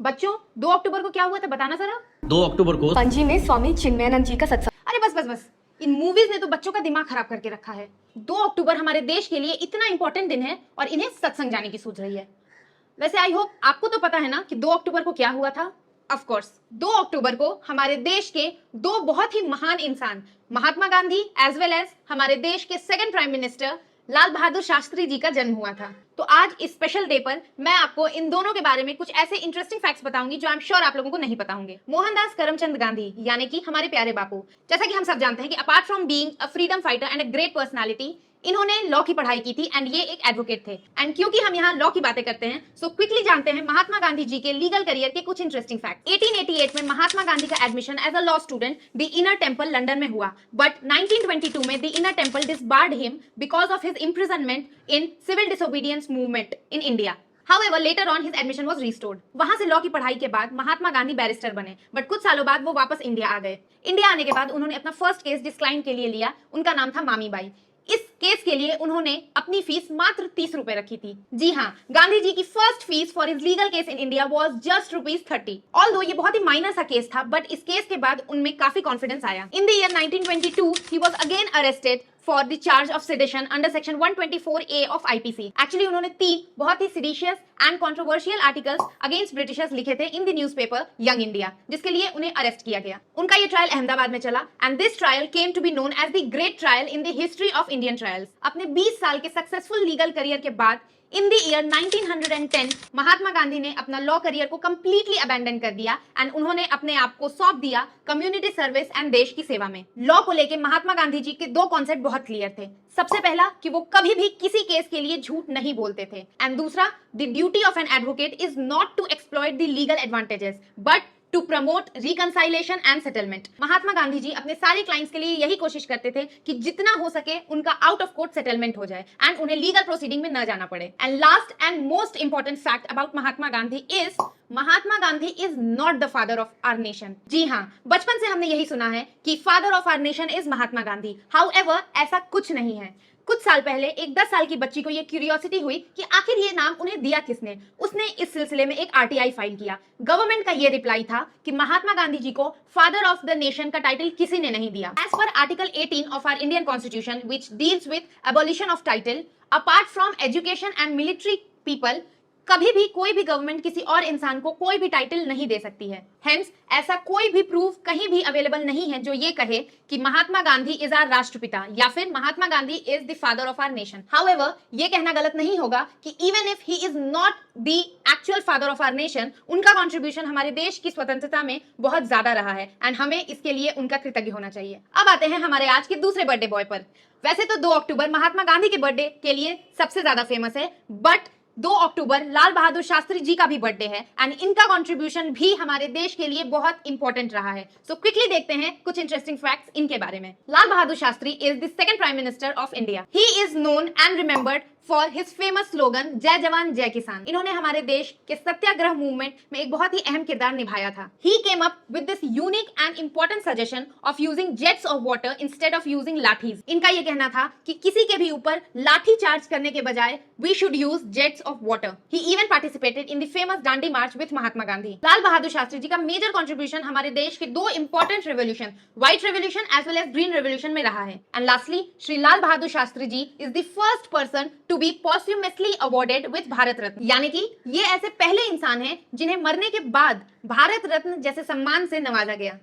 बच्चों 2 अक्टूबर को क्या हुआ था बताना जरा। 2 अक्टूबर को पणजी में स्वामी चिन्मयानंद जी का सत्संग। अरे बस बस बस, इन मूवीज ने तो बच्चों का दिमाग खराब करके रखा है। 2 अक्टूबर हमारे देश के लिए इतना इंपॉर्टेंट दिन है और इन्हें सत्संग जाने की सूझ रही है। वैसे आई होप आपको तो पता है ना कि 2 अक्टूबर को क्या हुआ था। ऑफ कोर्स 2 अक्टूबर को हमारे देश के दो बहुत ही महान इंसान Mahatma Gandhi as well as हमारे देश के सेकंड प्राइम मिनिस्टर लाल बहादुर शास्त्री जी का जन्म हुआ था। तो आज इस स्पेशल डे पर मैं आपको इन दोनों के बारे में कुछ ऐसे इंटरेस्टिंग फैक्ट्स बताऊंगी जो आई एम श्योर आप लोगों को नहीं पता होंगे। मोहनदास करमचंद गांधी यानी कि हमारे प्यारे बापू, जैसा कि हम सब जानते हैं कि apart from being a freedom fighter and a great personality, इन्होंने लॉ की पढ़ाई की थी एंड ये एक एडवोकेट थे। एंड क्योंकि हम यहाँ लॉ की बातें करते हैं सो क्विकली जानते हैं महात्मा गांधी जी के लीगल करियर के कुछ इंटरेस्टिंग फैक्ट। 1888 में महात्मा गांधी का admission as a law student the inner temple London में हुआ, बट 1922 में the inner temple disbarred him because of his imprisonment in civil disobedience movement in India. However, later on his admission was restored. वहां से law की पढ़ाई के बाद Mahatma Gandhi barrister बने, बट कुछ सालों बाद वो वापस इंडिया आ गए। इंडिया आने के बाद उन्होंने अपना फर्स्ट केस जिस क्लाइंट के लिए लिया उनका नाम था मामी बाई। इस केस के लिए उन्होंने अपनी फीस मात्र 30 रुपए रखी थी। जी हाँ, गांधी जी की first fees for his legal case in India was just ₹30। Although ये बहुत ही माइनर सा केस था, बट इस केस के बाद उनमें काफी कॉन्फिडेंस आया। इन द ईयर 1922 ही was again arrested for the charge of sedition under section 124A of IPC. Actually उन्होंने 3 बहुत ही seditious and controversial articles against britishers लिखे थे in the newspaper Young India, जिसके लिए उन्हें अरेस्ट किया गया। उनका ये ट्रायल अहमदाबाद में चला and this trial came to be known as the great trial in the history of Indian trials. अपने 20 साल के सक्सेसफुल लीगल करियर के बाद in the year 1910 Mahatma Gandhi ने अपना लॉ करियर को कंप्लीटली अबैंडन कर दिया एंड उन्होंने अपने आप को सौंप दिया कम्युनिटी सर्विस एंड देश की सेवा में। लॉ को लेके महात्मा गांधी जी के 2 कॉन्सेप्ट बहुत क्लियर थे। सबसे पहला कि वो कभी भी किसी केस के लिए झूठ नहीं बोलते थे एंड दूसरा the duty of an advocate is not to exploit the legal advantages but to promote reconciliation and settlement. Mahatma Gandhi ji अपने सारे क्लाइंट्स के लिए यही कोशिश करते थे कि जितना हो सके उनका आउट ऑफ कोर्ट सेटलमेंट हो जाए एंड उन्हें लीगल प्रोसीडिंग में न जाना पड़े। And last and most important fact about Mahatma Gandhi is Mahatma Gandhi is not the father of our nation. जी हाँ, बचपन से हमने यही सुना है कि father of our nation is Mahatma Gandhi. However ऐसा कुछ नहीं है। कुछ साल पहले एक 10 साल की बच्ची को ये क्यूरियोसिटी हुई कि आखिर ये नाम उन्हें दिया किसने। उसने इस सिलसिले में एक आरटीआई फाइल किया। गवर्नमेंट का ये रिप्लाई था कि महात्मा गांधी जी को फादर ऑफ द नेशन का टाइटल किसी ने नहीं दिया। As per article 18 of our Indian constitution which deals with abolition of title apart from education and military people, कभी भी कोई भी गवर्नमेंट किसी और इंसान को कोई भी टाइटल नहीं दे सकती है। हेंस ऐसा कोई भी प्रूफ कहीं भी अवेलेबल नहीं है जो ये कहे कि महात्मा गांधी इज आवर राष्ट्रपिता या फिर Mahatma Gandhi is the father of our nation. However ये कहना गलत नहीं होगा कि even if he is not the actual father of our nation, उनका कंट्रीब्यूशन हमारे देश की स्वतंत्रता में बहुत ज्यादा रहा है एंड हमें इसके लिए उनका कृतज्ञ होना चाहिए। अब आते हैं हमारे आज के दूसरे बर्थडे बॉय पर। वैसे तो 2 अक्टूबर महात्मा गांधी के बर्थडे के लिए सबसे ज्यादा फेमस है, बट 2 अक्टूबर लाल बहादुर शास्त्री जी का भी बर्थडे है एंड इनका कंट्रीब्यूशन भी हमारे देश के लिए बहुत इंपॉर्टेंट रहा है। सो क्विकली देखते हैं कुछ इंटरेस्टिंग फैक्ट्स इनके बारे में। Lal Bahadur Shastri is the second prime minister of India. He is known and remembered for his famous slogan जय जवान जय किसान। इन्होंने हमारे देश के सत्याग्रह मूवमेंट में एक बहुत ही अहम किरदार निभाया था। He came up with this unique and important suggestion of using jets of water instead of using lathis. इनका यह कहना था कि किसी के भी ऊपर लाठी चार्ज करने के बजाय we should use jets of water. He even participated in the famous Dandi march with Mahatma Gandhi. Lal Bahadur Shastri ji का मेजर कंट्रीब्यूशन हमारे देश के 2 important revolution, white revolution as well as green revolution में रहा है। And lastly Shri Lal Bahadur Shastri ji is the first person to be posthumously awarded with Bharat Ratna, यानी कि ये ऐसे पहले इंसान हैं जिन्हें मरने के बाद भारत रत्न जैसे सम्मान से नवाजा गया।